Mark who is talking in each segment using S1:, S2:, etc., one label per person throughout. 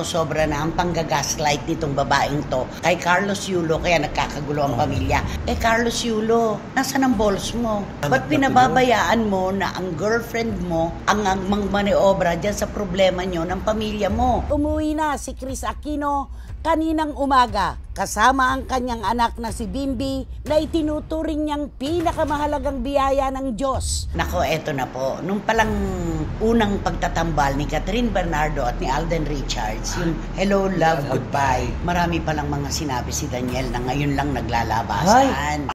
S1: sumusobra na ang panggagaslight nitong babaeng to kay Carlos Yulo, kaya nagkakagulo ang pamilya. Carlos Yulo, nasaan ang balls mo? Ba't pinababayaan mo na ang girlfriend mo ang mangmaniobra dyan sa problema nyo ng pamilya mo?
S2: Umuwi na si Chris Aquino kaninang umaga kasama ang kanyang anak na si Bimbi na itinuturing niyang pinakamahalagang biyaya ng Diyos.
S1: Nako, eto na po. Nung palang unang pagtatambal ni Catherine Bernardo at ni Alden Richards, yung Hello, Love, Goodbye, marami palang mga sinabi si Daniel na ngayon lang naglalabasan.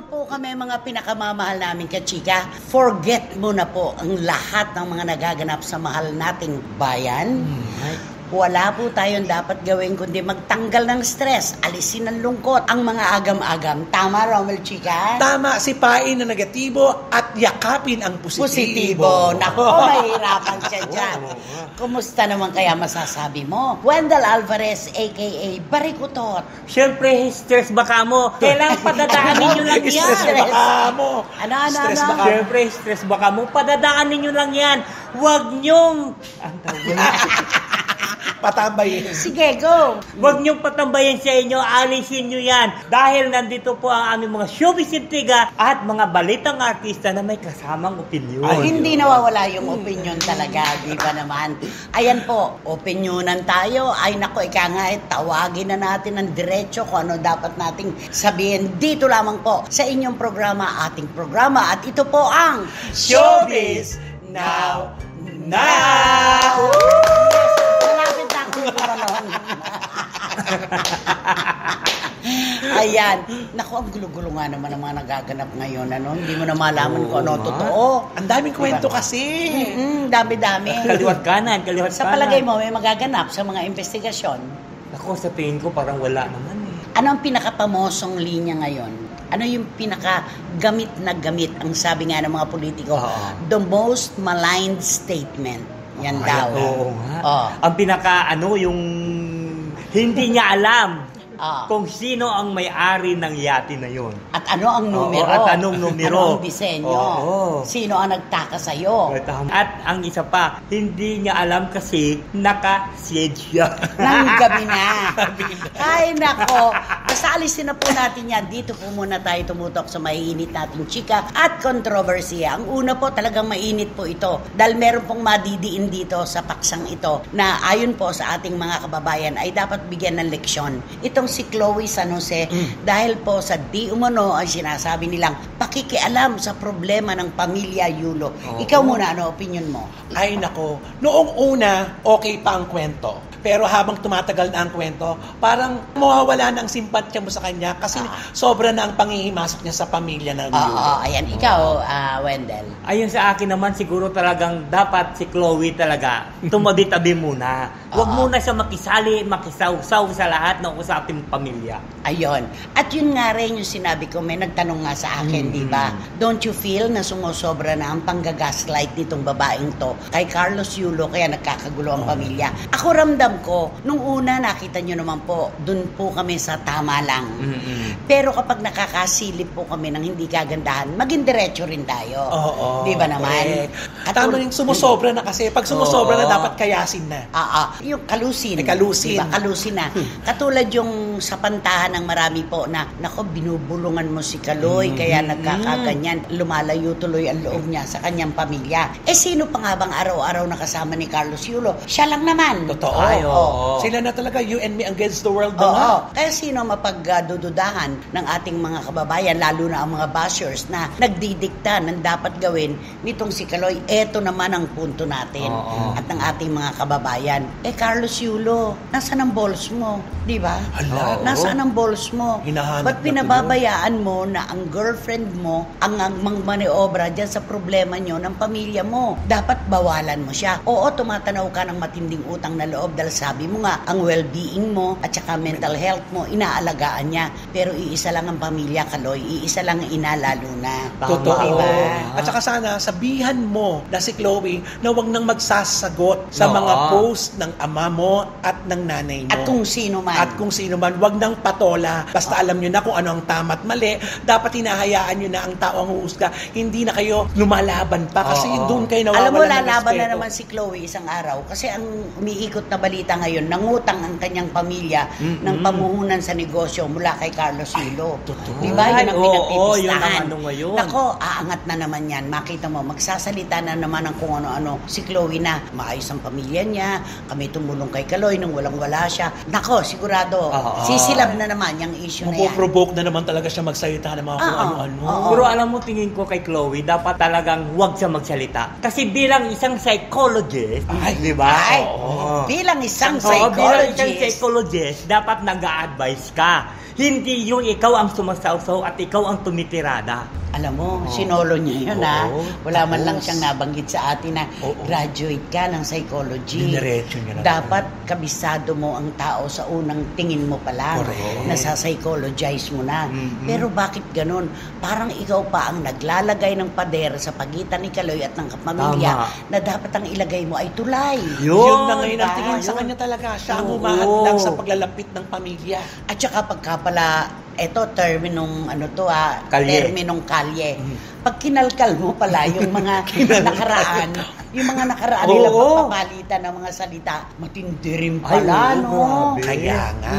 S1: Po kami mga pinakamamahal namin kachika, forget mo na po ang lahat ng mga nagaganap sa mahal nating bayan. Wala po tayong dapat gawin kundi magtanggal ng stress, alisin ang lungkot, ang mga agam-agam. Tama, Romel Chika?
S3: Tama, sipain na negatibo at yakapin ang positibo.
S1: Naku, mahirapan siya dyan. Kumusta naman kaya masasabi mo? Wendell Alvarez, a.k.a. Barikutot.
S4: Siyempre, stress baka mo. Kailangan padadaanin nyo lang yan.
S3: Stress baka mo.
S1: Ano?
S4: Siyempre, stress baka mo. Padadaanin nyo lang yan. Huwag nyong...
S3: patambayin.
S1: Sige, go!
S4: Huwag niyong patambayin sa inyo, alisin niyo yan. Dahil nandito po ang aming mga showbiz intriga at mga balitang artista na may kasamang opinyon.
S1: Hindi nawawala yung opinyon talaga, di ba naman? Ayan po, opinyonan tayo. Ay nako, ika nga, tawagin na natin ng diretso kung ano dapat nating sabihin dito lamang po sa inyong programa, ating programa. At ito po ang
S3: Showbiz Now!
S1: Ayan. Naku, ang gulo-gulo nga naman ang mga nagaganap ngayon. Ano? Hindi mo na malaman kung ano totoo.
S3: Ang daming kwento kasi.
S1: Dami-dami.
S4: Kaliwat kanan.
S1: Sa palagay mo, may magaganap sa mga investigasyon?
S4: Ako, sa tingin ko parang wala naman eh.
S1: Ano ang pinakapamosong linya ngayon? Ano yung pinakagamit na gamit? Ang sabi nga ng mga politiko, the most maligned statement. Yan daw.
S4: Oo nga. Ang yung hindi niya alam kung sino ang may-ari ng yate na yun.
S1: At ano ang numero.
S4: At anong numero.
S1: Ano ang disenyo. Sino ang nagtaka sa'yo.
S4: At ang isa pa, hindi niya alam kasi naka-shade siya.
S1: Nang gabi na. Ay, nako. Basta alisin na po natin yan. Dito po muna tayo tumutok sa maiinit nating chika at kontrobersiya. Ang una po, talagang mainit po ito. Dahil meron pong madidiin dito sa paksang ito na ayon po sa ating mga kababayan ay dapat bigyan ng leksyon. Itong si Chloe San Jose dahil po sa di umano ay sinasabi nilang pakikialam sa problema ng pamilya Yulo. Ikaw muna, ano opinion mo?
S3: Ay nako, noong una okay pa ang kwento. Pero habang tumatagal na ang kwento, parang mawawala na ang simpatsya mo sa kanya kasi sobra na ang pangihimasok niya sa pamilya ng Yulo.
S1: Ayan, ikaw, Wendell.
S4: Ayun sa akin naman, siguro talagang dapat si Chloe talaga tumabi-tabi muna. Huwag muna siya makisaw-saw sa lahat ng usaping pamilya.
S1: Ayun. At yun nga rin yung sinabi ko, may nagtanong nga sa akin, di ba? Don't you feel na sumusobra na ang panggagaslight nitong babaeng to kay Carlos Yulo, kaya nagkakagulo ang pamilya? Ako ramdam ko, nung una nakita nyo naman po, dun po kami sa tama lang. Pero kapag nakakasilip po kami ng hindi kagandahan, maging diretso rin tayo. Di ba naman?
S3: Tama yung sumusobra na kasi. Pag sumusobra na, dapat kayasin na.
S1: Yung kalusin.
S3: Kalusin.
S1: Diba? Kalusin na. Katulad yung sa pantahan ng marami po na, nako, binubulungan mo si Kaloy, kaya nagkakaganyan. Lumalayo tuloy ang loob niya sa kanyang pamilya. Sino pa nga bang araw-araw nakasama ni Carlos Yulo? Siya lang naman.
S3: Totoo. Sila na talaga, you and me against the world na.
S1: Kaya sino mapagdududahan ng ating mga kababayan, lalo na ang mga bashers na nagdidikta ng dapat gawin nitong si Kaloy? Eto naman ang punto natin at ng ating mga kababayan. Carlos Yulo, nasaan ang balls mo? Di ba? Nasaan ang balls mo? Ba't pinababayaan mo na ang girlfriend mo ang mangmaniobra dyan sa problema nyo ng pamilya mo? Dapat bawalan mo siya. Oo, tumatanaw ka ng matinding utang na loob dahil sabi mo nga, ang well-being mo at saka mental health mo, inaalagaan alagaan niya. Pero iisa lang ang pamilya, Kaloy. Iisa lang ang ina, lalo na.
S3: Totoo.
S1: Diba?
S3: At saka sana, sabihan mo na si Chloe na wag nang magsasagot sa
S4: Oo.
S3: mga post ng ama mo at ng nanay mo.
S1: At kung sino man.
S3: At kung sino man, wag nang patola. Basta alam nyo na kung ano ang tama at mali. Dapat hinahayaan nyo na ang tao ang huhusga. Hindi na kayo lumalaban pa. Kasi
S4: Oo.
S3: doon kayo nawawalan
S1: Alam mo,
S3: ng
S1: lalaban na
S3: respeto.
S1: naman si Chloe isang araw. Kasi ang umiikot na balita ngayon, nangutang ang kanyang pamilya ng pamuhunan sa negosyo mula kay Carlos Yulo.
S3: Totoo.
S1: Di ba? Yun ang
S4: Ay, oo, yun ang
S1: pinagpipistahan.
S4: ano ngayon.
S1: Nako, aangat na naman yan. Makita mo, magsasalita na naman ng kung ano-ano. Si Chloe na, maayos ang pamilya niya. Kami tumulong kay Kaloy nung walang-wala siya. Nako, sigurado,
S4: Oo.
S1: sisilab na naman yung issue na yan.
S3: Mapoprovoke na naman talaga siya magsalita ng mga kung
S1: Oo.
S3: ano-ano.
S1: Oo.
S4: Pero alam mo, tingin ko kay Chloe, dapat talagang huwag siya magsalita. Kasi bilang isang psychologist,
S3: Ay,
S4: di ba?
S1: Ay,
S4: Oo.
S1: bilang isang
S4: Oo, bilang isang
S1: psychologist.
S4: psychologist, dapat nag-a-advise ka. Hindi yung ikaw ang sumasawsaw at ikaw ang tumitirada.
S1: Alam mo, sinolo niya yun ha.
S4: Oo.
S1: Wala man
S3: Tapos,
S1: lang siyang nabanggit sa atin na
S3: Oo.
S1: graduate ka ng psychology.
S3: Diniretso niya na.
S1: Dapat kabisado mo ang tao sa unang tingin mo pa lang.
S3: Correct.
S1: Nasa-psychologize mo na.
S4: Mhm.
S1: Pero bakit ganun? Parang ikaw pa ang naglalagay ng pader sa pagitan ni Kaloy at ng kapamilya
S4: Tama.
S1: na dapat ang ilagay mo ay tulay.
S3: Yun na ngayon ang
S1: diba?
S3: tingin sa kanya talaga. Siya ang
S4: Oo.
S3: humahadlang sa paglalapit ng pamilya.
S1: At saka pagka pala, eto, terminong,
S4: Kalye.
S1: terminong kalye. Pag kinalkal mo pala yung mga nakaraan, nilang
S4: Oo.
S1: pagpapalitan ng mga salita, matindi rin
S4: Ay,
S1: pala,
S4: oo,
S1: no?
S4: grabe.
S3: Kaya nga.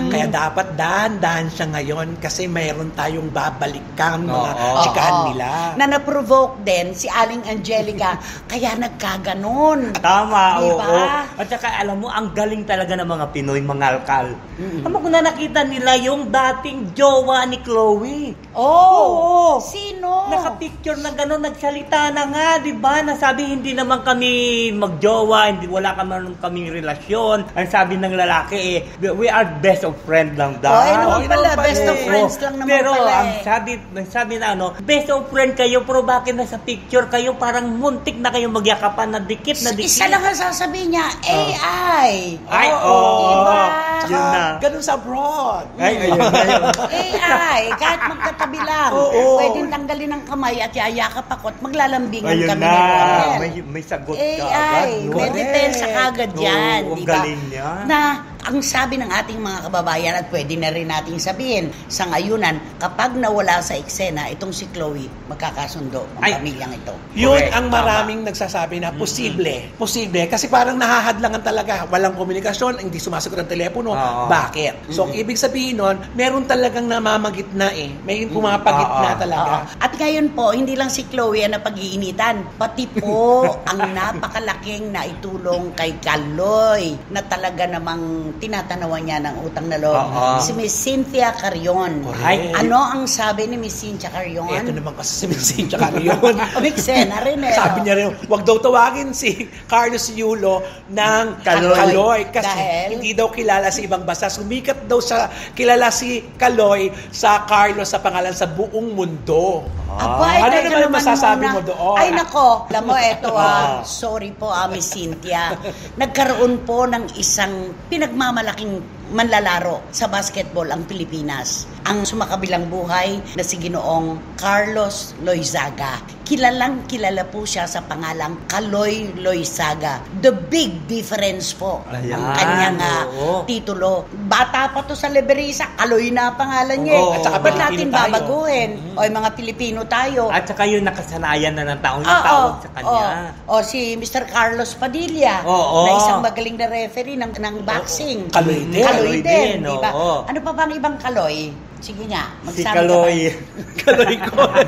S3: Kaya dapat dahan-dahan siya ngayon kasi mayroon tayong babalikan mga
S4: Oo.
S3: chikahan
S1: Oo.
S3: nila.
S1: Na na-provoke din si Aling Angelica, kaya nagkaganon.
S4: Tama,
S1: Diba?
S4: oo. At saka alam mo, ang galing talaga ng mga Pinoy, mangalkal. Alam mo kung na nakita nila yung dating jowa ni Chloe.
S1: Oh,
S4: Oo.
S1: sino?
S4: Naka-picture na gano'n, nagsalita na nga, di ba? Nasabi, hindi naman kami magjowa, hindi, wala kaming relasyon. Ang sabi ng lalaki we are best of friend lang daw.
S1: Oh, naman pala,
S3: naman
S1: best
S3: pala
S1: of
S3: eh.
S1: friends lang naman
S4: Pero
S1: pala
S4: ang
S1: eh.
S4: sabi na best of friend kayo, pero bakit nasa picture kayo parang muntik na kayo magyakapan na dikit na dikit?
S1: Isa lang ang sasabihin niya, AI.
S4: Ay,
S3: Oo.
S1: Diba?
S3: Tsaka,
S4: Yun na.
S3: ganun sa abroad.
S4: Ay, ayun na yun.
S1: AI, kahit magkatabi lang.
S3: Oo.
S1: Pwedeng tanggalin ng kamay at yayakap ako at maglalambingan
S4: Ayun
S1: kami
S4: na.
S1: ni Romel.
S4: May sagot ka agad.
S1: AI,
S4: no?
S1: may depensa kagad yan.
S4: Oo, ang
S1: Diba?
S4: galing niya.
S1: Na ang sabi ng ating mga kababayan at pwede na rin nating sabihin sa ngayunan, kapag nawala sa eksena itong si Chloe, magkakasundo ang
S4: Ay.
S1: pamilyang ito.
S3: Yun
S4: Correct,
S3: ang
S4: tama.
S3: maraming nagsasabi na posible. Posible. Kasi parang nahahadlangan talaga. Walang komunikasyon, hindi sumasagot ang telepono.
S4: Oo.
S3: Bakit? So, ibig sabihin nun, meron talagang namamagitna eh. May pumapagitna
S4: Oo.
S3: talaga.
S1: At ngayon po, hindi lang si Chloe ang napag-iinitan. Pati po ang napakalaking naitulong kay Kaloy na talaga namang tinatanawan niya ng utang na loob.
S4: Oo.
S1: Si Miss Cynthia Carion.
S3: Correct.
S4: Ay,
S1: Ano ang sabi ni Miss Cynthia Carion?
S3: Ito naman kasi si Minsin tsaka yun.
S1: Miksena rin eh.
S3: Sabi niya rin, wag daw tawagin si Carlos Yulo ng
S4: Kaloy.
S3: Kaloy. Kasi
S1: Dahil?
S3: hindi daw kilala sa ibang bansa. Sumikat daw sa kilala si Kaloy sa Carlos sa pangalan sa buong mundo.
S1: Aba,
S3: Ano
S1: teka
S3: naman masasabi
S1: muna.
S3: mo doon?
S1: Ay nako, alam mo, eto sorry po Miss Cynthia. Nagkaroon po ng isang pinagmamalaking manlalaro sa basketball ang Pilipinas. Ang sumakabilang buhay na si Ginoong Carlos Loizaga. Kilalang kilala po siya sa pangalang Kaloy Loizaga. The big difference po
S4: Ayan,
S1: ang kanyang
S4: oo.
S1: titulo. Bata pa to sa Liberisa, Kaloy na ang pangalan niya.
S4: Oo,
S1: At saka ba't
S3: Pilipino
S1: natin
S3: tayo.
S1: babaguhin? O yung mga Pilipino tayo.
S4: At saka yung nakasanayan na ng taong yung tawag sa kanya.
S1: O si Mr. Carlos Padilla
S4: Oo.
S1: na isang magaling na referee ng boxing.
S3: Kaloy din.
S1: Kaloy din,
S4: din,
S1: di ba?
S4: oo.
S1: Ano pa bang ibang Kaloy? Sige nga,
S4: Si
S1: magsabi
S4: Kaloy.
S1: ka
S3: Kaloy ko.
S1: pa.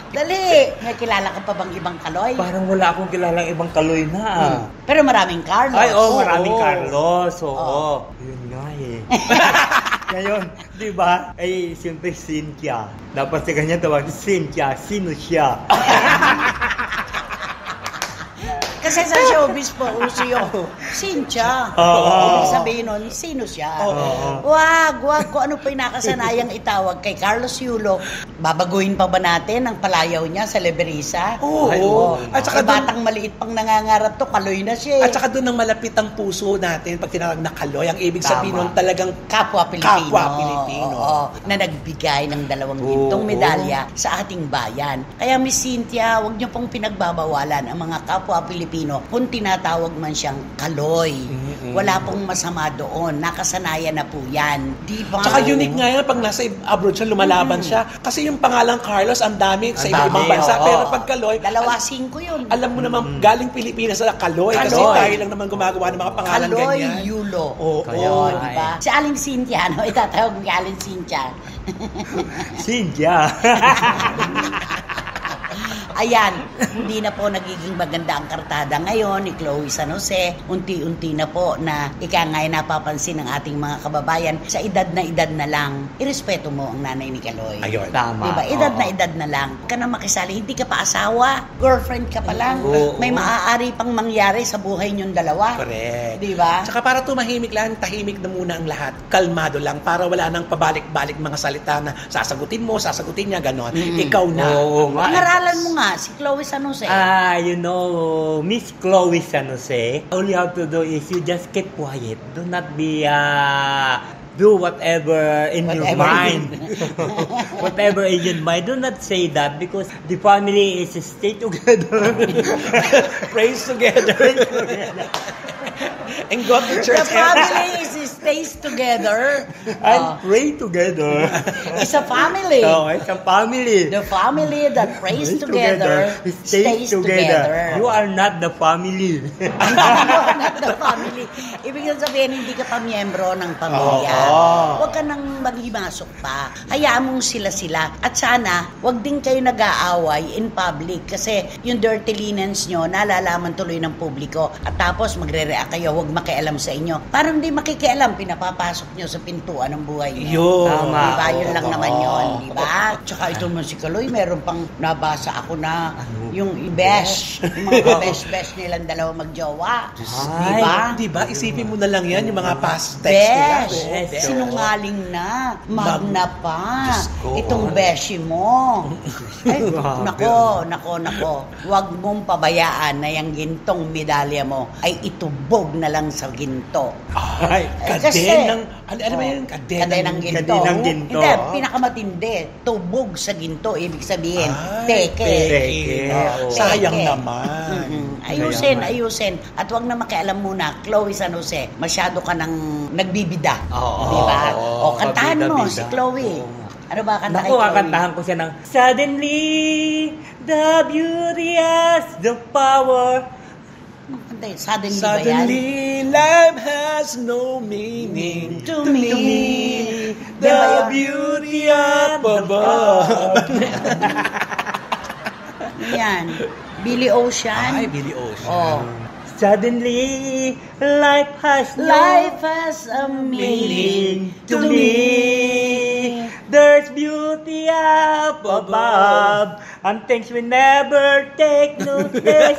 S1: Dali, may kilala ka pa bang ibang Kaloy?
S4: Parang wala akong kilalang ibang Kaloy na.
S1: Pero maraming Carlos.
S4: Ay,
S1: Oo.
S4: maraming Carlos. Oo.
S1: Oo.
S4: Yun nga eh. Ngayon, di ba? Ay, siyempre Cynthia. Dapat sa kanya tawag, Cynthia, sino siya?
S1: Kasi sa showbiz po, uso yung Cynthia.
S4: Oo.
S1: Ibig sabihin nun, sino siya? Wag. Kung ano pa yung nakasanayang itawag kay Carlos Yulo, babaguhin pa ba natin ang palayaw niya sa Leberisa?
S3: Oo. At saka
S1: Batang maliit pang nangangarap to, kaloy na siya.
S3: At saka doon ang malapit ang puso natin pag tinawag na Kaloy. Ang ibig sabihin nun talagang
S1: Kapwa Pilipino.
S3: Kapwa Pilipino.
S1: Oo, na nagbigay ng 2 gintong medalya sa ating bayan. Kaya Miss Cynthia, huwag niyo pong pinagbabawalan ang mga kapwa Pilipino kung tinatawag man siyang Kaloy. Wala pong masama doon. Nakasanayan na po yan. Di ba?
S3: Tsaka unique nga yan pag nasa abroad siya, lumalaban siya. Kasi yung pangalang Carlos, ang dami sa ibang bansa.
S1: oo.
S3: Pero pag Kaloy,
S1: 2-5 yun.
S3: alam mo naman, galing Pilipinas sa Kaloy. Kasi
S1: Kaloy.
S3: tayo lang naman gumagawa ng mga pangalan
S1: Kaloy
S3: ganyan.
S1: Yulo.
S3: Oo.
S1: Oo, di ba? Si Aling Cynthia, no? Itatawag mo kay Aling Cynthia.
S4: Cynthia.
S1: Ayan, hindi na po nagiging maganda ang kartada ngayon ni Chloe San Jose. Unti-unti na po na ikangay napapansin ng ating mga kababayan sa edad na lang. Irespeto mo ang nanay ni Kaloy.
S3: Ayun.
S4: Tama.
S1: Diba? Edad na lang. Ka na makisali, hindi ka pa asawa. Girlfriend ka pa lang.
S4: Oo.
S1: May maaari pang mangyari sa buhay niyong dalawa.
S3: Correct.
S1: Diba?
S3: Tsaka para tumahimik lang, tahimik na muna ang lahat. Kalmado lang para wala nang pabalik-balik mga salita na sasagutin mo, sasagutin niya, ganon. Ikaw na.
S4: Oo nga.
S1: Pangaralan mo nga si Chloe San Jose.
S4: Miss Chloe San Jose, all you have to do is you just keep quiet. Do not be, do whatever in your
S1: Whatever
S4: mind. Whatever in your mind. Do not say that because the family is stay together.
S3: Praise together. And go to
S1: The
S3: church.
S1: family stays together.
S4: And pray together.
S1: It's a family.
S4: So, it's a family.
S1: The family that prays together stays together.
S4: You are not the family.
S1: Not the family. Ibig sabihin, hindi ka pa miyembro ng pamilya. Huwag ka nang maghimasok pa. Hayaan mong sila-sila. At sana, huwag din kayo nag-aaway in public kasi yung dirty linens nyo, nalalaman tuloy ng publiko. At tapos, magre-react kayo, huwag makialam sa inyo. Parang di makikialam, pinapapasok nyo sa pintuan ng buhay nyo.
S3: Yun.
S4: Tama.
S1: Diba? Yun lang
S3: Oo.
S1: naman yun. Diba? Tsaka ito mo si Kaloy, meron pang nabasa ako na yung besh. Yung mga besh nilang dalawa magjowa. Diba?
S3: Diba? Isipin mo na lang yan, yung mga past text nila.
S1: Besh!
S4: Besh.
S1: Sinungaling na. Magna pa.
S3: Diyos ko.
S1: Itong beshi mo. Ay,
S4: Grabe.
S1: nako. Huwag mong pabayaan na yung gintong medalya mo ay itubog na lang sa ginto.
S3: Ay,
S1: Kasi-
S3: kaden ng, ano ba yun?
S1: Kadenang ginto.
S4: Kadenang ginto.
S1: Hindi, pinakamatindi. Tubog sa ginto. Ibig sabihin,
S3: Ay,
S1: teke.
S4: Teke.
S1: Oo,
S3: Sayang
S1: teke.
S3: naman.
S1: Ayusin. At wag na makialam muna, Chloe San Jose, masyado ka nang nagbibida.
S4: Oo.
S1: Diba? O, kantahan mo
S4: Pabida-bida.
S1: si Chloe.
S4: Oo.
S1: Ano ba kantahan
S4: Naku, kakantahan ko siya ng Suddenly, the beauty has the power.
S1: Suddenly ba yan?
S3: Suddenly, life has no meaning
S1: To me.
S3: The
S1: Diba yun?
S3: beauty up above.
S1: Yan. Billy Ocean.
S3: Ay, Billy Ocean.
S1: Oh.
S4: Suddenly, life has
S1: Life has a meaning
S4: to me. There's beauty up above, and things we never take notice.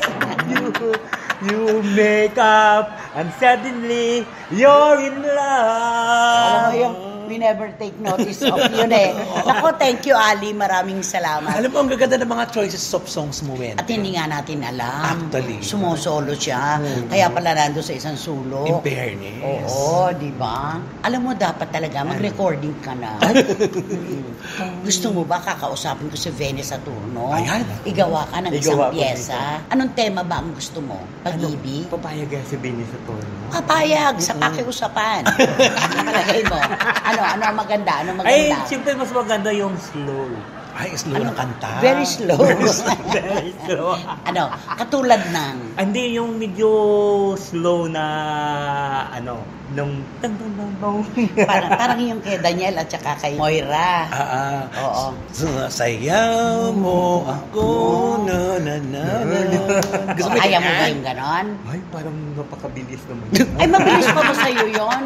S4: You make up, and suddenly you're in
S1: Alam mo
S4: love.
S1: yung we never take notice of yun eh. Nako, thank you Ali. Maraming salamat.
S3: Alam mo, ang gaganda ng mga choices of songs mo, Wen.
S1: At hindi nga natin alam.
S3: Actually.
S1: Sumosolo siya. Kaya pala nando sa isang sulo.
S3: In fairness.
S1: Oo, di ba? Alam mo, dapat talaga mag-recording ka na. Gusto mo ba kakausapin ko si Venice Saturno?
S3: Ayan.
S1: Igawa ka ng isang
S4: Igawa ko
S1: pyesa. Anong tema ba ang gusto mo? Pag-ibig?
S4: Papayag yan si Benny sa tono.
S1: Kapayag sa pakiusapan. Nakalagay mo. Ano ang maganda? Ano
S4: Ay,
S1: maganda?
S4: siyempre mas maganda yung slow.
S3: Ay, slow na kanta.
S1: Very slow.
S4: Very slow.
S1: Ano, katulad ng
S4: Hindi yung medyo slow na nung
S1: parang yung kay Daniel at saka kay Moira. Oo.
S3: Sayaw mo ako, na. Gusto mo
S1: Kaya mo ba
S3: yan?
S1: yung ganon?
S4: Ay, parang napakabilis naman.
S1: Ay, mabilis pa ba sa'yo yun?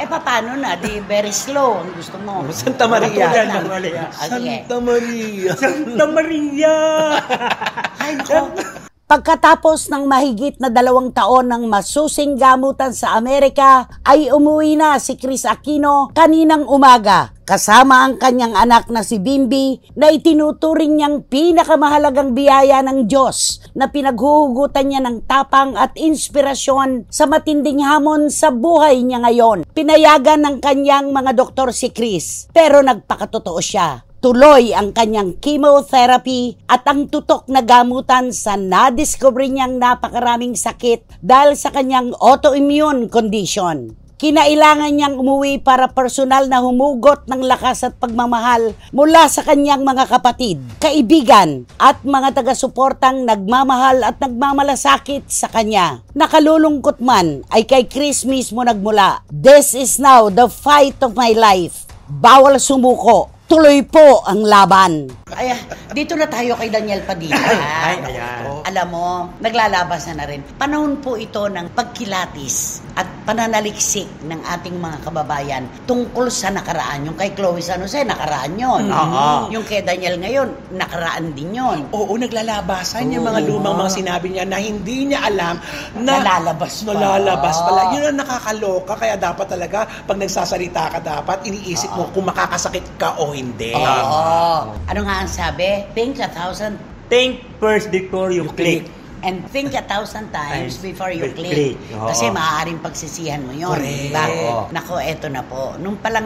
S1: Eh, paano na? Di very slow ang gusto mo.
S3: Santa Maria.
S1: Katulad ng-
S4: Santa Maria.
S1: Ah, sige.
S3: Santa Maria.
S4: Santa Maria!
S1: Ay, nako.
S2: Pagkatapos ng mahigit na 2 taon ng masusing gamutan sa Amerika, ay umuwi na si Kris Aquino kaninang umaga kasama ang kanyang anak na si Bimbi na itinuturing niyang pinakamahalagang biyaya ng Diyos na pinaghuhugutan niya ng tapang at inspirasyon sa matinding hamon sa buhay niya ngayon. Pinayagan ng kanyang mga doktor si Kris pero nagpakatotoo siya. Tuloy ang kanyang chemotherapy at ang tutok na gamutan sa nadiscover niyang napakaraming sakit dahil sa kanyang autoimmune condition. Kinailangan niyang umuwi para personal na humugot ng lakas at pagmamahal mula sa kanyang mga kapatid, kaibigan at mga taga-suportang nagmamahal at nagmamalasakit sa kanya. Nakalulungkot man ay kay Kris mismo nagmula. This is now the fight of my life. Bawal sumuko. Tuloy po ang laban.
S1: Ay, dito na tayo kay Daniel Padilla.
S4: Ay, ayan.
S1: Alam mo, naglalabas na rin. Panahon po ito ng pagkilatis at pananaliksik ng ating mga kababayan tungkol sa nakaraan. Yung kay Chloe San Jose, nakaraan yun. Yung kay Daniel ngayon, nakaraan din yun.
S3: Oo, naglalabasan yung mga lumang mga sinabi niya na hindi niya alam na
S1: Nalalabas pa.
S3: Nalalabas pala. Yun ang nakakaloka. Kaya dapat talaga, pag nagsasalita ka dapat, iniisip mo kung makakasakit ka o hindi.
S1: Oo. Ano nga ang sabi? Think 1,000
S4: Think first before you click.
S1: and think 1,000 times before you click.
S4: click. Oo.
S1: Kasi maaaring pagsisihan mo yun.
S3: Correct.
S1: Diba?
S4: Oo.
S1: Nako, eto na po. Nung palang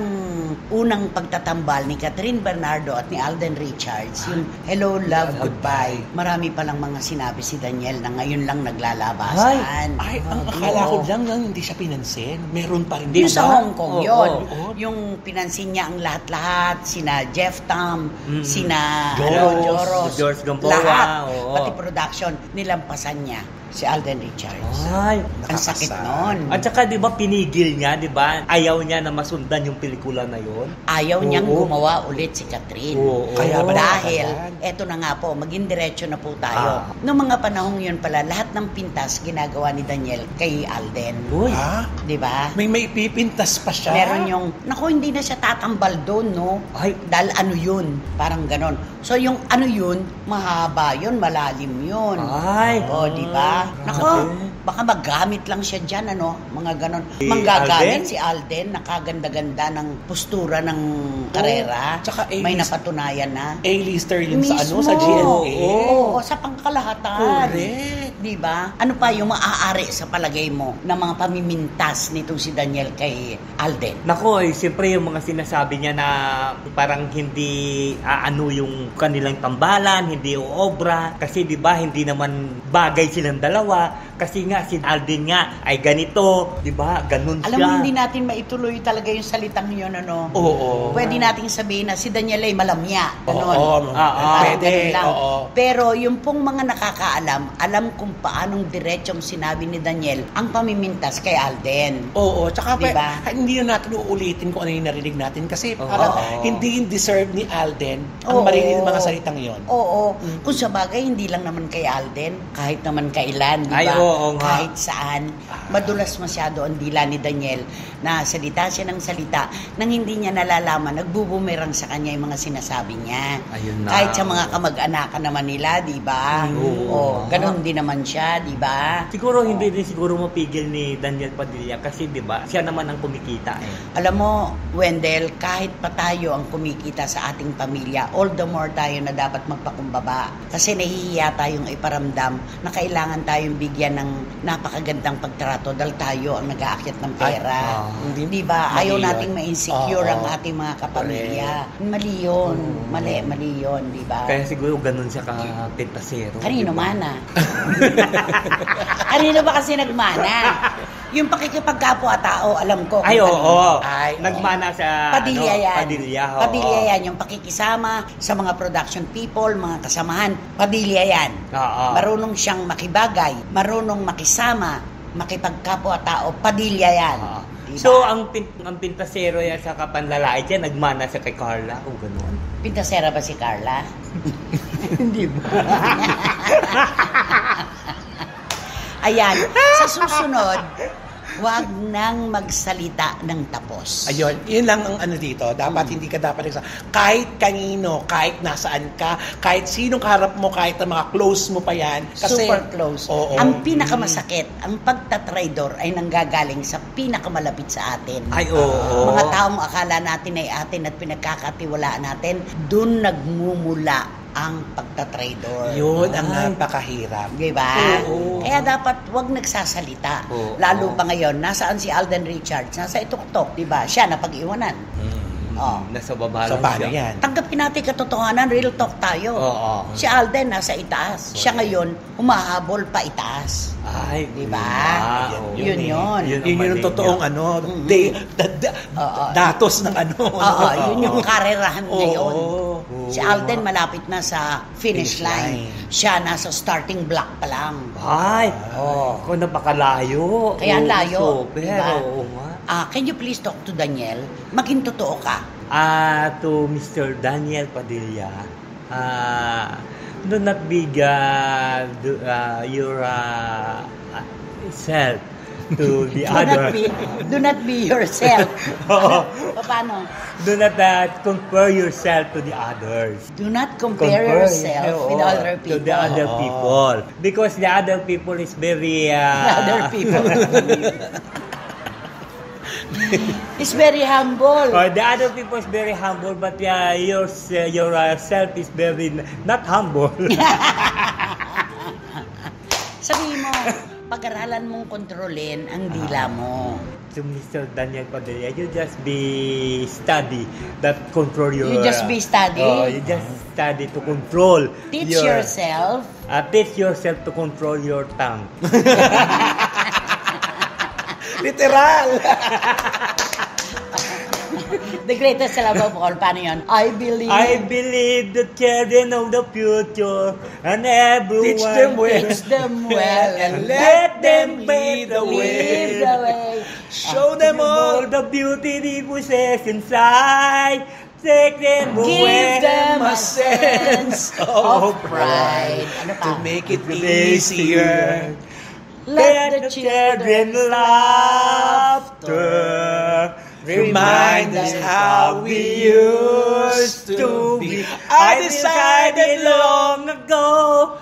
S1: unang pagtatambal ni Catherine Bernardo at ni Alden Richards, yung Hello, Love, Goodbye, marami palang mga sinabi si Daniel na ngayon lang naglalabasan.
S3: Ay, ang akala ko lang na hindi siya pinansin. Meron pa rin.
S1: Yung
S3: diba?
S1: sa Hong Kong
S4: Oo,
S1: yun.
S3: oo.
S1: Yung pinansin niya ang lahat-lahat, sina Jeff Tam, sina
S3: Joros,
S4: George Gamboa,
S1: lahat,
S4: oo.
S1: pati production, nilampasan niya si Alden Richards.
S4: Ay,
S1: Ang sakit
S3: nakakasad.
S1: nun.
S4: at saka 'di ba pinigil niya, 'di ba? Ayaw niya na masundan yung pelikula na 'yon.
S1: Ayaw niyang
S4: Oo.
S1: gumawa ulit si Catherine.
S4: Oo.
S3: Kaya ba
S1: dahil,
S3: nakakasad?
S1: eto na nga po, maging diretso na po tayo. Noong mga panahong yun pala, lahat ng pintas ginagawa ni Daniel kay Alden.
S4: Uy.
S3: Ha?
S1: Di ba?
S3: May ipipintas pa siya.
S1: Meron yung, naku, hindi na siya tatambal doon, no?
S4: Ay.
S1: Dahil ano yun? Parang ganon. So, yung ano yun, mahaba yun, malalim yun.
S4: Ay.
S1: O, di ba? Naku, baka magamit lang siya dyan, ano? Mga ganon. Manggagamit
S4: Alden?
S1: si Alden, nakaganda-ganda ng postura ng karera.
S3: Tsaka
S1: May
S3: A-list.
S1: napatunayan na.
S3: A-lister yun sa
S1: Mismo.
S3: sa GMA.
S1: Oo, sa pangkalahatan.
S3: Correct.
S1: Di ba? Ano pa yung maaari sa palagay mo ng mga pamimintas nitong si Daniel kay Alden?
S4: Nako, siyempre yung mga sinasabi niya na parang hindi aano yung kanilang tambalan, hindi uobra. Kasi 'di ba hindi naman bagay silang dalawa. Kasi nga si Alden nga ay ganito, 'di ba? Ganun
S1: Alam
S4: siya.
S1: mo, hindi natin maituloy talaga yung salitang yun, ano?
S3: Oo.
S1: Pwede nating sabihin na si Daniel ay malamya. Ganon.
S3: Oo.
S1: Parang
S3: Pwede.
S1: ganun lang.
S3: Oo.
S1: Pero yung pong mga nakakaalam, alam kung paanong diretsong sinabi ni Daniel ang pamimintas kay Alden.
S3: Oo, tsaka
S1: Diba?
S3: hindi na natin uulitin kung ano yung narinig natin kasi
S4: Oo.
S3: parang
S4: Oo.
S3: hindi yung deserve ni Alden ang
S1: Oo.
S3: marinig ng mga salitang yon.
S1: Oo. Kung sa bagay, hindi lang naman kay Alden, kahit naman kailan, di
S4: Ay,
S1: ba?
S4: oo nga.
S1: Kahit saan, madulas masyado ang dila ni Daniel na salita siya ng salita nang hindi niya nalalaman, nagbubumerang sa kanya yung mga sinasabi niya.
S4: Ayun na.
S1: Kahit sa mga kamag-anakan naman nila, di ba?
S4: Oo.
S1: Ganun din naman siya, di ba?
S4: Siguro hindi din siguro mapigil ni Daniel Padilla kasi 'di ba? Siya naman ang kumikita eh.
S1: Alam mo, Wendell, kahit pa tayo ang kumikita sa ating pamilya, all the more tayo na dapat magpakumbaba. Kasi nahihiya tayong iparamdam na kailangan tayong bigyan ng napakagandang pagtrato dahil tayo ang nag-aakyat ng pera. Di ba?
S3: Mali
S1: Ayaw
S3: yun.
S1: nating ma-insecure
S3: Oo.
S1: ang ating mga kapamilya. Mali yun. Mali yun, di ba?
S4: Kaya siguro ganun siya ka-pintasero.
S1: Kanino
S4: di ba?
S1: mana? Kanino ba kasi nagmana? Yung pakikipagkapwa-tao, alam ko. kung
S4: Ay,
S1: kanino.
S4: oo.
S1: Ay, oo.
S4: Nagmana sa
S1: Padilla yan.
S4: Padilla, oo.
S1: Padilla yan, yung pakikisama sa mga production people, mga kasamahan. Padilla yan.
S4: Oo.
S1: Marunong siyang makibagay, marunong makisama, makipagkapwa-tao. Padilla yan.
S4: Oo.
S1: Diba?
S4: So, ang pintasero yan sa kapanlalait yan, nagmana siya kay Carla o gano'n.
S1: Pintasera ba si Carla?
S4: Hindi ba?
S1: Ayan, sa susunod, Huwag nang magsalita ng tapos.
S3: Ayun, yun lang ang ano dito. Dapat hindi ka dapat kahit kanino, kahit nasaan ka, kahit sinong kaharap mo, kahit ang mga close mo pa yan. Kasi,
S1: Super close.
S3: Oo.
S1: Ang pinakamasakit, ang pagtatraidor ay nanggagaling sa pinakamalapit sa atin.
S4: Ay, oo.
S1: Mga taong akala natin ay atin at pinagkakatiwalaan natin, dun nagmumula ang pagtatraidor.
S3: Yun ang napakahirap.
S1: Diba?
S3: Oo.
S1: Kaya dapat wag nagsasalita.
S4: Oo.
S1: Lalo pa ngayon, nasaan si Alden Richards? Nasa ituktok, diba? Siya napag-iwanan. Oh.
S4: Nasa baba
S3: So,
S4: lang
S3: paano
S4: siya.
S3: yan?
S1: Tanggapin natin katotohanan, real talk tayo.
S4: Oo.
S1: Si Alden nasa itaas. Siya ngayon, humahabol pa itaas.
S4: Ay,
S1: Diba?
S3: Yun
S1: Yun.
S3: Yun
S4: ang
S3: yung
S4: mali
S3: totoong
S4: niya.
S3: ano,
S1: Oo.
S3: datos ng ano.
S1: Oo, yun yung karerahan
S3: Oo.
S1: ngayon.
S4: Oo.
S1: Si Alden malapit na sa finish
S3: Finish
S1: line.
S3: line.
S1: Siya nasa starting block pa lang.
S4: Ay,
S1: Oh.
S4: ako napakalayo.
S1: Kaya ang layo,
S4: Super,
S1: diba?
S4: oo nga.
S1: Can you please talk to Daniel? Maging totoo ka.
S4: To Mr. Daniel Padilla, do not be your self to the other.
S1: Do not be yourself.
S4: Oo.
S1: Paano?
S4: Do not compare yourself to the others.
S1: Do not compare yourself with
S4: Oo,
S1: other people.
S4: To the other people. Because the other people is very...
S1: Other people. It's very humble.
S4: The other people is very humble, but yourself is very not humble.
S1: Sabihin mo, pag-aralan mong kontrolin ang dila mo.
S4: To Mr. Daniel Padilla, you just be study that control your...
S1: You just be study?
S4: You just study to control
S1: Teach yourself.
S4: Teach yourself to control your tongue.
S3: Literal.
S1: The greatest love of all. Paano yun? I believe
S4: the children of the future and everyone
S3: Teach them well.
S1: teach them well
S3: And let them lead the
S1: lead
S3: way.
S1: the way.
S3: Show them all.
S4: all the beauty they possess inside. Take them away.
S1: Give them a
S3: sense
S1: sense
S3: of
S1: of pride. Ano pa?
S3: To make it easier.
S1: Let the children
S4: laughter
S3: Remind us how we used to be. I decided long
S4: ago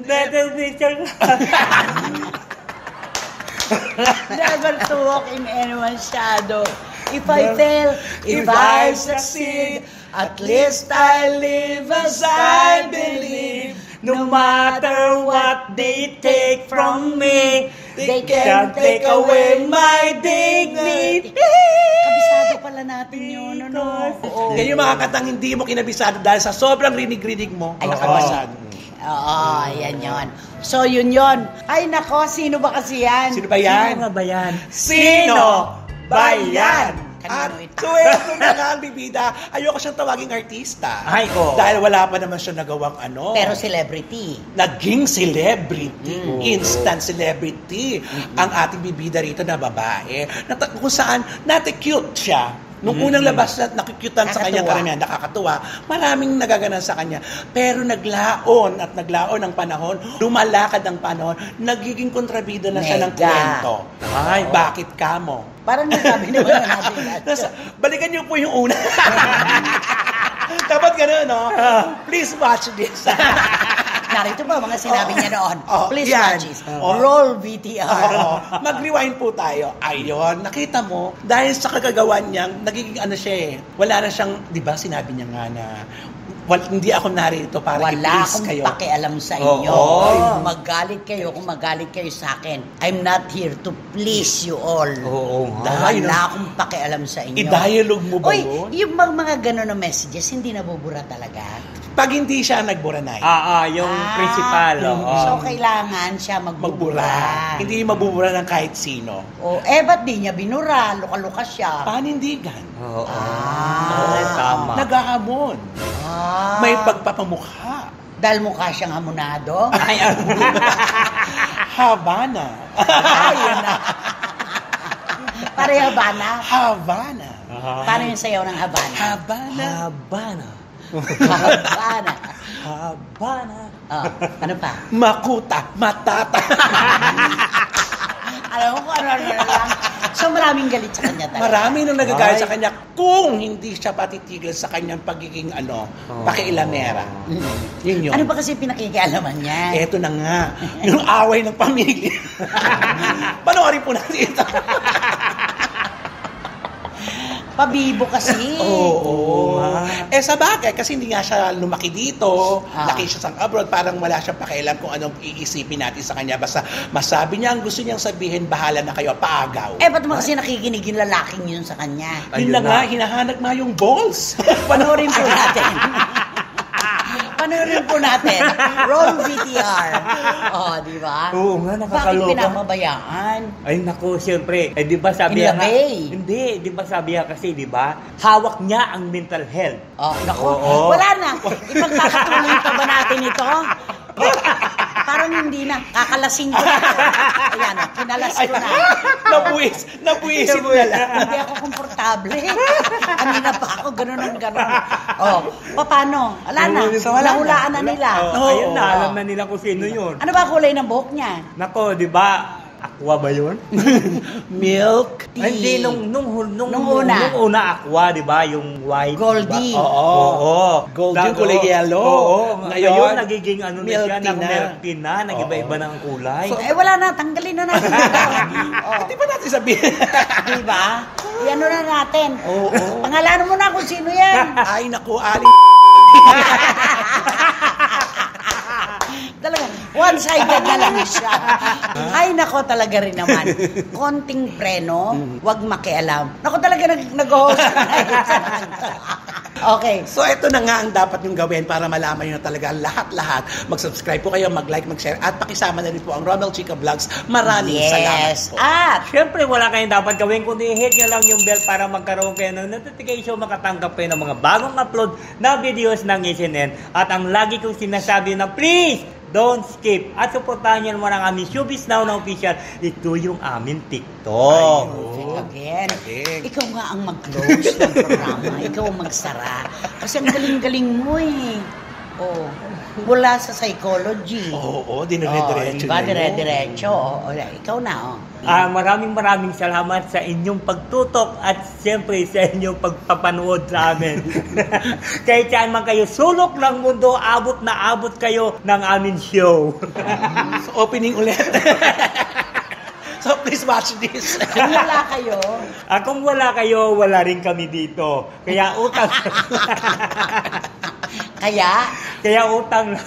S4: that the future
S1: never to walk in anyone's shadow. If I fail, if I succeed, at least I live as I believe.
S4: no matter what they take from me,
S3: They
S4: can't take away my dignity.
S1: Kabisado pala natin yun, ano? Oo.
S3: Yan yung mga katang hindi mo kinabisado dahil sa sobrang rinig-rinig mo.
S1: Ay,
S3: nakabasado.
S1: Oo, yan yun. So, yun yun. Ay, nako, sino ba kasi yan?
S3: Sino ba yan?
S4: Sino nga ba yan?
S3: Sino ba yan?
S1: Kanino
S3: At
S1: ito?
S3: suwelo na nga ang bibida. Ayoko siyang tawaging artista.
S4: Ay, oo.
S3: Dahil wala pa naman siya nagawang ano.
S1: Pero celebrity.
S3: Naging celebrity, instant celebrity, ang ating bibida rito na babae. Kung saan, cute siya. Nung unang labas na nakikyutan sa kanyang
S1: Nakakatuwa.
S3: karamihan, nakakatuwa, maraming nagaganan sa kanya. Pero naglaon ang panahon, lumalakad ang panahon, nagiging kontrabida na siya ng
S1: Mega.
S3: kwento.
S4: Ay,
S3: Bakit kamo?
S1: Parang nasabi naman na natin lahat.
S3: Balikan niyo po yung una. Dapat gano'n, no? Please watch this.
S1: Narito pa mga sinabi niya noon. Please
S3: yan.
S1: watch this.
S3: Oo.
S1: Roll VTR.
S3: Oo. Mag-rewind po tayo. Ayun, nakita mo, dahil sa kagagawan niyang, nagiging ano siya eh, wala na siyang, di ba sinabi niya nga na, hindi ako narito para
S1: Wala
S3: i-please
S1: akong
S3: kayo.
S1: pakialam sa inyo.
S3: Oo.
S1: Kung magalit kayo sa akin, I'm not here to please you all.
S4: Oo nga.
S3: Dahil-
S1: Wala akong pakialam sa inyo.
S3: I-dialogue mo ba
S1: Uy,
S3: yun?
S1: yung mga gano'n na messages, hindi nabubura talaga.
S3: Pag hindi siya nagburanay,
S4: yung principal. oo.
S1: So, kailangan siya magbubura.
S3: magbura. Hindi mabubura ng kahit sino.
S1: Ba't di niya binura? Luka-luka siya.
S3: Panindigan.
S4: Oo.
S1: Ah.
S4: Tama.
S3: Naghahamon.
S1: Ah.
S3: May pagpapamukha.
S1: Dahil mukha siyang hamonado.
S4: Ay,
S3: Havana.
S1: Ayun na. Pare Habana.
S3: Havana.
S1: Paano yung sayaw ng Habana?
S3: Habana.
S4: Habana.
S1: Habana.
S4: Habana.
S1: Ano pa?
S3: Makuta. Matata.
S1: Alam mo kung ano lang. maraming galit sa kanya talaga.
S3: Marami nang nagagalit
S4: Ay.
S3: sa kanya kung hindi siya patitigil sa kanyang pagiging pakialamera. Yun yun.
S1: Ano ba kasi pinakikialaman niya?
S3: Eto na nga, yung away ng pamilya. Panoorin po natin ito.
S1: Pabibo kasi.
S3: Oo.
S4: nga.
S3: Sa bagay, kasi hindi nga siya lumaki dito,
S1: Ah.
S3: laki siya sa abroad, parang wala siyang pakialam kung anong iisipin natin sa kanya. Basta masabi niya, ang gusto niyang sabihin, bahala na kayo, paagaw.
S1: Ba't mo kasi nakikinig yung lalaking yun sa kanya?
S3: Yun
S4: Ayun
S3: na nga,
S4: na.
S3: hinahanap nga yung balls.
S1: Panoorin po natin. Panoorin po natin. Roll VTR. Di ba?
S4: Oo nga,
S1: Bakit
S4: nakakaloka.
S1: pinamabayaan?
S4: Ay naku, siyempre, di ba sabi nga,
S1: Inlabay.
S4: hindi, di ba sabi nga kasi, di ba, hawak niya ang mental health.
S1: Naku,
S4: Oo.
S1: wala na. Ipagkakatuloy pa ba natin ito? Parang hindi na. Kakalasing ko na. Ayan, kinalas ko na.
S3: Nabuisit na lang.
S1: Hindi ako komportable. Kanina pa ako, ganun ang ganun. Paano? Wala na.
S3: So, wala na.
S1: Nahulaan na nila.
S4: Oh, ayun na, alam na nila kung sino yun.
S1: Ano ba kulay ng buhok niya?
S4: Nako, di ba, aqua ba yun?
S3: Milk.
S1: Tea.
S4: Ay, hindi, nung
S1: una.
S4: aqua, di ba, yung white.
S1: Goldie.
S4: Diba?
S3: Oo. Gold yung kulay yellow.
S4: Oo.
S3: Ngayon,
S4: Ngayon, nagiging ano na
S3: milk
S4: siya,
S3: tea na.
S4: milk tea na, nag-iba-iba ng kulay.
S1: Wala na. Tanggalin na natin ito.
S3: Di ba natin sabihin?
S1: Diba? Iano na natin.
S3: Oo.
S1: Pangalanan mo na kung sino yan.
S3: Ay, naku, aling.
S1: Talaga, one-sided na lang siya. Ay, nako talaga rin naman. Konting preno, wag makialam. Nako talaga nag-host Okay.
S3: So, ito na nga ang dapat niyong gawin para malaman niyo na talaga lahat-lahat. Mag-subscribe po kayo, mag-like, mag-share, at pakisama na rin po ang Romel Chica Vlogs. Maraming salamat po.
S1: At
S4: Siyempre, wala kayong dapat gawin kundi hit nyo lang yung bell para magkaroon kayo ng notification, makatanggap kayo ng mga bagong upload na videos ng SNN. At ang lagi kong sinasabi na please, don't skip. At supportahan nyo naman ang aming Showbiz Now na official. Ito yung aming TikTok.
S1: again,
S3: Galing.
S1: ikaw nga ang mag-close ng programa. Ikaw ang magsara. Kasi ang galing-galing mo eh. Mula sa psychology.
S3: Oo, dinire-diretso
S1: diba?
S3: na yun.
S1: Dire-diretso. Ikaw na,
S4: Maraming salamat sa inyong pagtutok at siyempre sa inyong pagpapanood sa amin. Kahit saan man kayo, sulok ng mundo, abot na abot kayo ng aming show.
S3: So, opening ulit. So, please watch this.
S1: Kung wala kayo,
S4: Kung wala kayo, wala rin kami dito. Kaya utang
S1: kaya
S4: utang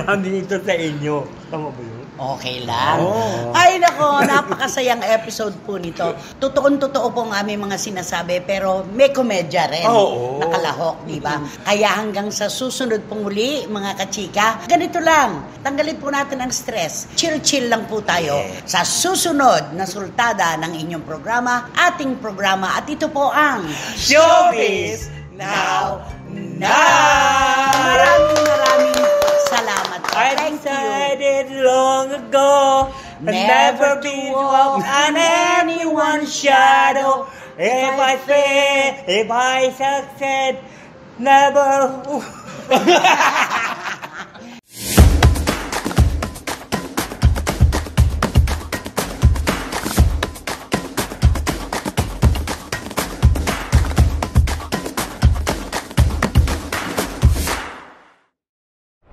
S4: namin ito sa inyo. Tama ba yun?
S1: okay lang.
S3: Oh.
S1: Ay nako, napakasayang episode po nito. Totoong-totoo po ang aming mga sinasabi, pero may komedya rin.
S3: Oo.
S1: Nakalahok, di ba? Kaya hanggang sa susunod pong muli, mga kachika, ganito lang. Tanggalin po natin ang stress. Chill-chill lang po tayo sa susunod na sultada ng inyong programa, ating programa. At ito po ang
S3: Showbiz Now.
S1: Maraming salamat po.
S4: I
S1: Thank you.
S4: decided long ago never be walk on anyone's shadow. If I fail, if I succeed, never.